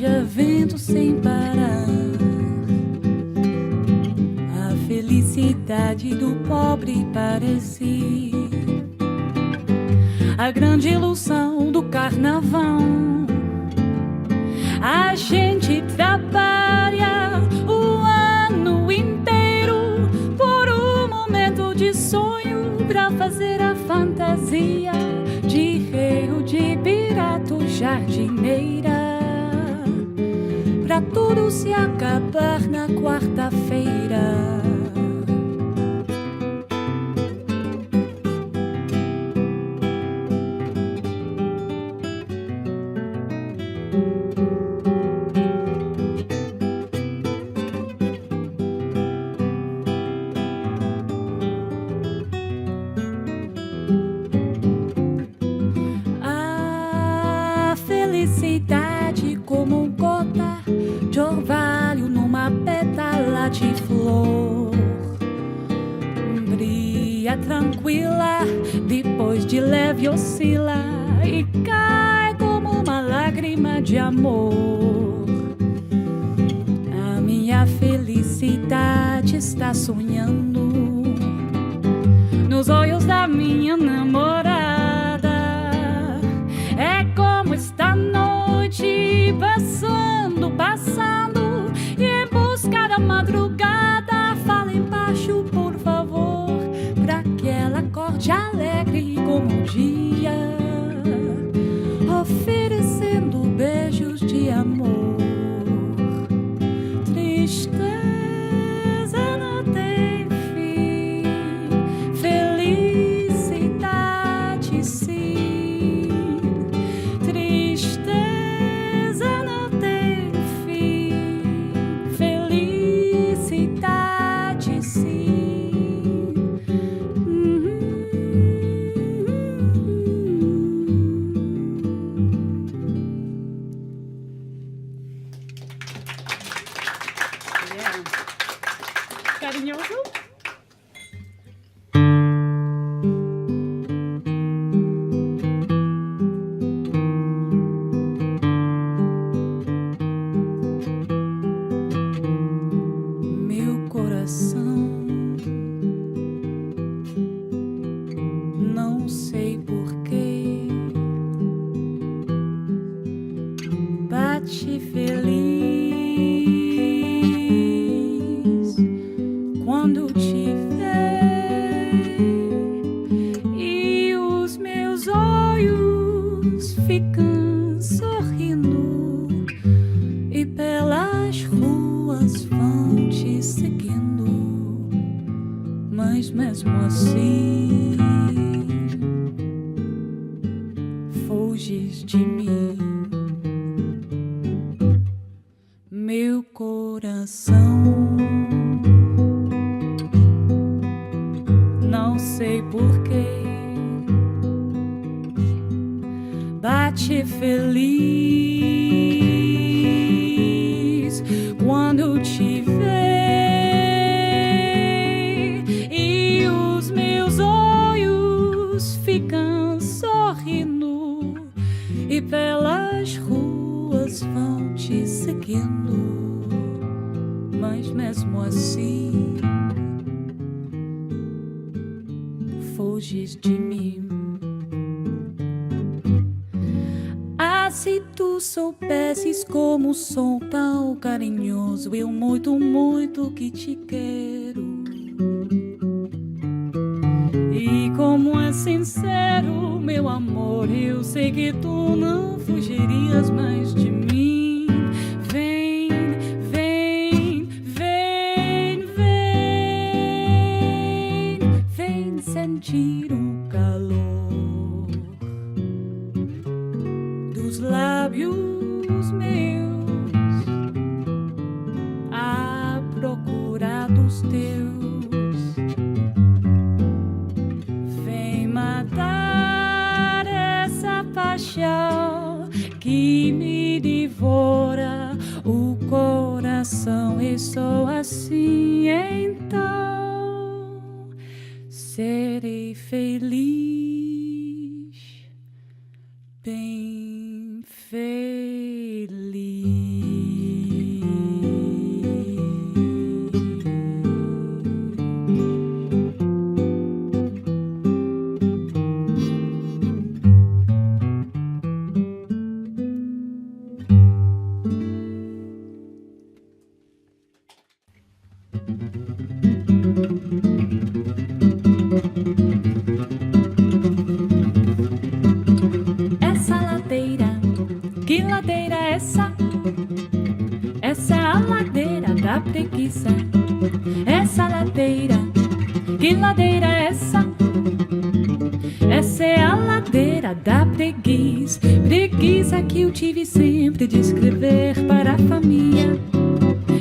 haja vento sem parar. A felicidade do pobre parece a grande ilusão do carnaval. A gente trabalha o ano inteiro por um momento de sonho pra fazer a fantasia de rei ou de pirata ou jardineira, pra tudo se acabar na quarta-feira. Felicidade como gota de orvalho numa pétala de flor, brilha tranquila, depois de leve oscila e cai como uma lágrima de amor. A minha felicidade está sonhando nos olhos da minha namorada. É como esta noite passando, passando, e em busca da madrugada. Fala embaixo, por favor, pra que ela acorde alegre como o dia, oferecendo beijos de amor. Tristeza não tem fim, felicidade sim. Carinhoso. Meu coração, não sei porquê, bate feliz quando te ver, e os meus olhos ficam sorrindo e pelas ruas vão te seguindo, mas mesmo assim fuges de mim. Meu coração, não sei porquê, bate feliz quando te ver, e os meus olhos ficam sorrindo e pelas ruas vão te seguindo, mas mesmo assim fuges de mim. Ah, se tu soubesses como sou tão carinhoso, eu muito, muito que te quero, e como é sincero meu amor, eu sei que tu não fugirias mais de mim. Vem, vem, vem, vem, vem sentir o calor dos lábios meus à procura dos teus. Vem matar essa paixão que me devora o coração, e sou assim então serei feliz, bem feliz. Que ladeira é essa? Essa é a ladeira da preguiça. Essa ladeira, que ladeira é essa? Essa é a ladeira da preguiça. Preguiça que eu tive sempre de escrever para a família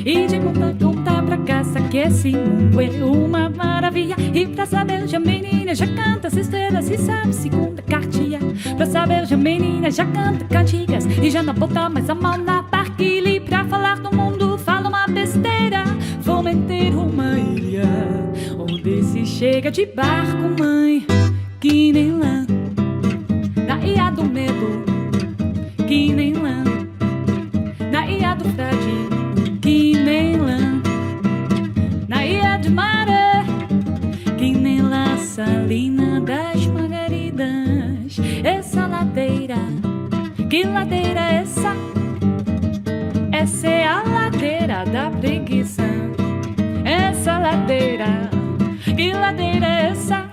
e de contar pra casa que esse mundo é uma maravilha. E pra saber já menina já canta as estrelas e sabe segunda cartilha. Pra saber já menina já canta cantigas e já não bota mais a mão na barquilha. Pra falar do mundo fala uma besteira. Vou meter uma ilha onde se chega de barco, mãe, que nem lã. Na ilha do medo, que nem lã. Na ilha do frade, que nem lã. Na ilha de maré, que nem La Salina das Margaridas. Essa ladeira, que ladeira é essa? Essa é a ladeira da preguiça. Essa ladeira, que ladeira é essa?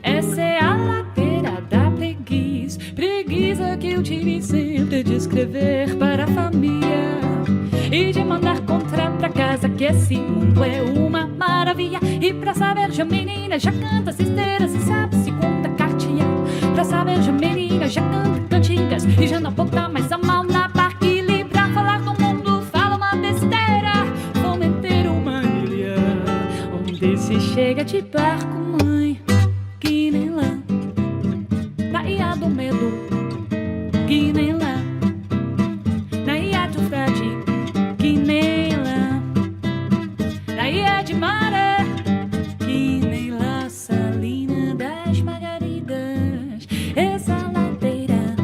Essa é a ladeira da preguiça. Preguiça que eu tive sempre de escrever para a família e de mandar contar pra casa que esse mundo é uma maravilha. E pra saber já menina já canta as esteiras e sabe segunda cartilha. Pra saber já menina já canta cantigas e já não bota mais a mão na barquilha. Pra falar do mundo fala uma besteira. Vou meter uma ilha onde se chega de barco, mãe, que nem lã. Na ilha do medo, que nem lã. Na ilha do frade, que nem lã. Na ilha de maré, que nem La Salina das Margaridas. Essa ladeira,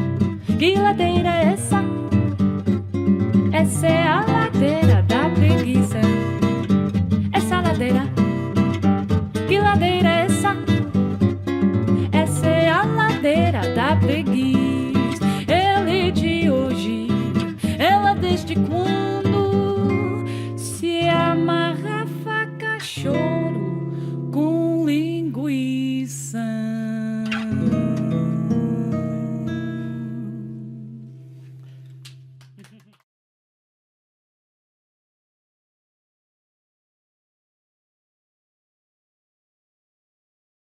que ladeira é